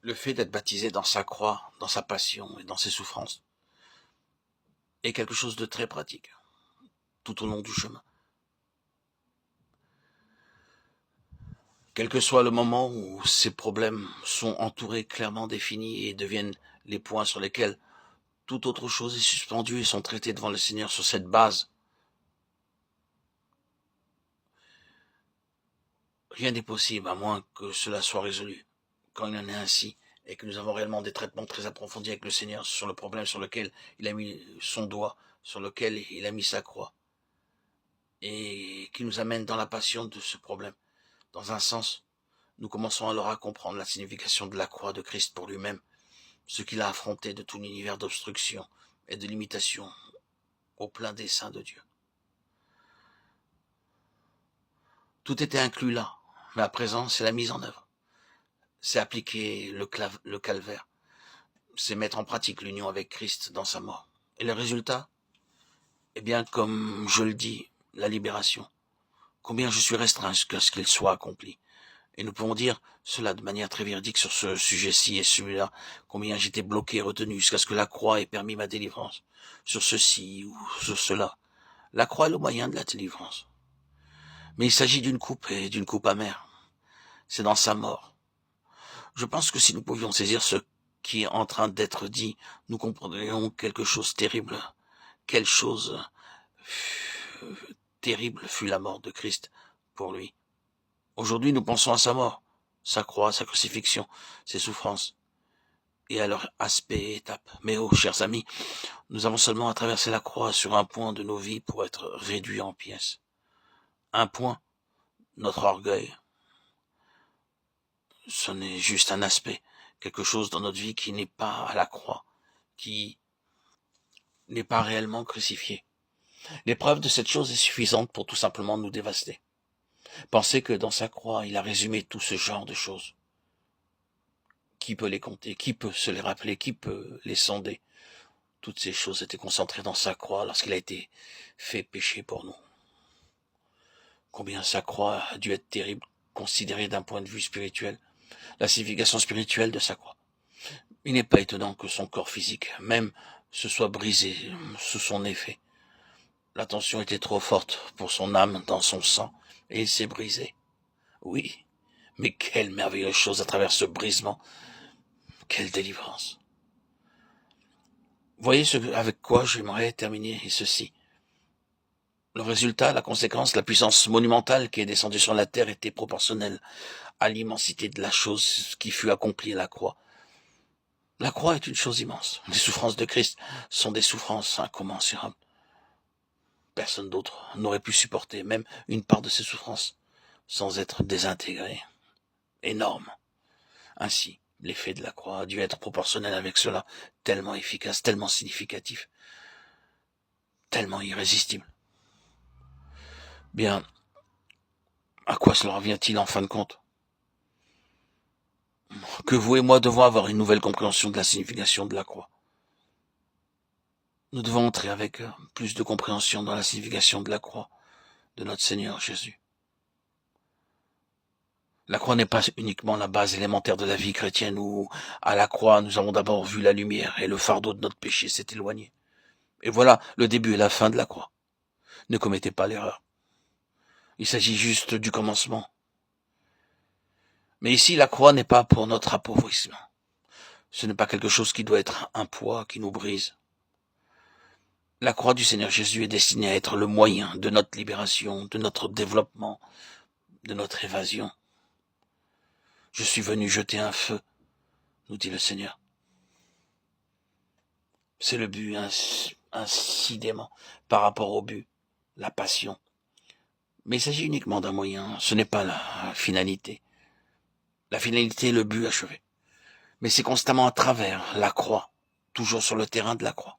Le fait d'être baptisé dans sa croix, dans sa passion et dans ses souffrances est quelque chose de très pratique tout au long du chemin. Quel que soit le moment où ces problèmes sont entourés, clairement définis et deviennent les points sur lesquels toute autre chose est suspendue et sont traités devant le Seigneur sur cette base, rien n'est possible à moins que cela soit résolu. Quand il en est ainsi, et que nous avons réellement des traitements très approfondis avec le Seigneur sur le problème sur lequel il a mis son doigt, sur lequel il a mis sa croix, et qui nous amène dans la passion de ce problème. Dans un sens, nous commençons alors à comprendre la signification de la croix de Christ pour lui-même, ce qu'il a affronté de tout l'univers d'obstruction et de limitation au plein dessein de Dieu. Tout était inclus là, mais à présent, c'est la mise en œuvre. C'est appliquer le calvaire. C'est mettre en pratique l'union avec Christ dans sa mort. Et le résultat? Eh bien, comme je le dis, la libération. Combien je suis restreint jusqu'à ce qu'il soit accompli. Et nous pouvons dire cela de manière très véridique sur ce sujet-ci et celui-là, combien j'étais bloqué, retenu, jusqu'à ce que la croix ait permis ma délivrance. Sur ceci ou sur cela. La croix est le moyen de la délivrance. Mais il s'agit d'une coupe et d'une coupe amère. C'est dans sa mort. Je pense que si nous pouvions saisir ce qui est en train d'être dit, nous comprendrions quelque chose de terrible. Quelle chose terrible fut la mort de Christ pour lui. Aujourd'hui, nous pensons à sa mort, sa croix, sa crucifixion, ses souffrances, et à leur aspect et étape. Mais oh, chers amis, nous avons seulement à traverser la croix sur un point de nos vies pour être réduits en pièces. Un point, notre orgueil. Ce n'est juste un aspect, quelque chose dans notre vie qui n'est pas à la croix, qui n'est pas réellement crucifié. L'épreuve de cette chose est suffisante pour tout simplement nous dévaster. Pensez que dans sa croix, il a résumé tout ce genre de choses. Qui peut les compter? Qui peut se les rappeler? Qui peut les sonder? Toutes ces choses étaient concentrées dans sa croix lorsqu'il a été fait pécher pour nous. Combien sa croix a dû être terrible, considérée d'un point de vue spirituel, la signification spirituelle de sa croix. Il n'est pas étonnant que son corps physique, même, se soit brisé sous son effet. La tension était trop forte pour son âme dans son sang, et il s'est brisé. Oui, mais quelle merveilleuse chose à travers ce brisement. Quelle délivrance. Voyez avec quoi j'aimerais terminer ceci. Le résultat, la conséquence, la puissance monumentale qui est descendue sur la terre était proportionnelle à l'immensité de la chose qui fut accomplie à la croix. La croix est une chose immense. Les souffrances de Christ sont des souffrances incommensurables. Personne d'autre n'aurait pu supporter même une part de ces souffrances sans être désintégré. Énorme. Ainsi, l'effet de la croix a dû être proportionnel avec cela, tellement efficace, tellement significatif, tellement irrésistible. Bien, à quoi cela revient-il en fin de compte? Que vous et moi devons avoir une nouvelle compréhension de la signification de la croix. Nous devons entrer avec plus de compréhension dans la signification de la croix de notre Seigneur Jésus. La croix n'est pas uniquement la base élémentaire de la vie chrétienne où, à la croix, nous avons d'abord vu la lumière et le fardeau de notre péché s'est éloigné. Et voilà le début et la fin de la croix. Ne commettez pas l'erreur. Il s'agit juste du commencement. Mais ici, la croix n'est pas pour notre appauvrissement. Ce n'est pas quelque chose qui doit être un poids qui nous brise. La croix du Seigneur Jésus est destinée à être le moyen de notre libération, de notre développement, de notre évasion. Je suis venu jeter un feu, nous dit le Seigneur. C'est le but incidemment par rapport au but, la passion. Mais il s'agit uniquement d'un moyen, ce n'est pas la finalité. La finalité est le but achevé. Mais c'est constamment à travers la croix, toujours sur le terrain de la croix.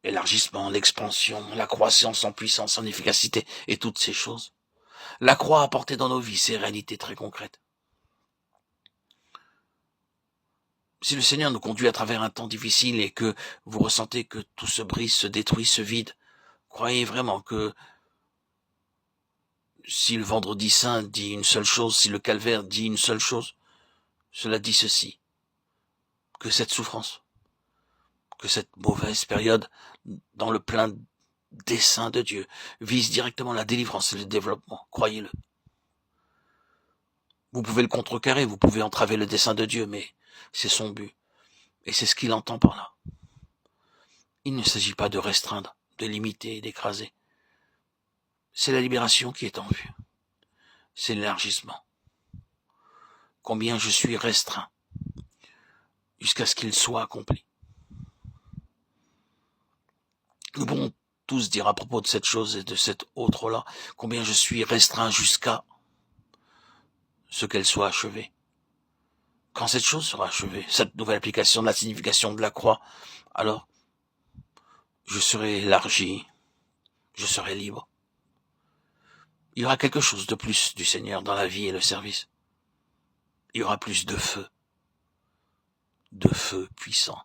L'élargissement, l'expansion, la croissance en puissance, en efficacité et toutes ces choses. La croix a apporté dans nos vies ces réalités très concrètes. Si le Seigneur nous conduit à travers un temps difficile et que vous ressentez que tout se brise, se détruit, se vide, croyez vraiment que si le vendredi saint dit une seule chose, si le calvaire dit une seule chose, Cela dit ceci, que cette souffrance, que cette mauvaise période, dans le plein dessein de Dieu, vise directement la délivrance et le développement, croyez-le. Vous pouvez le contrecarrer, vous pouvez entraver le dessein de Dieu, mais c'est son but. Et c'est ce qu'il entend par là. Il ne s'agit pas de restreindre, de limiter, d'écraser. C'est la libération qui est en vue. C'est l'élargissement. Combien je suis restreint jusqu'à ce qu'il soit accompli. Nous pouvons tous dire à propos de cette chose et de cette autre-là, combien je suis restreint jusqu'à ce qu'elle soit achevée. Quand cette chose sera achevée, cette nouvelle application de la signification de la croix, alors je serai élargi, je serai libre. Il y aura quelque chose de plus du Seigneur dans la vie et le service. Il y aura plus de feu puissant.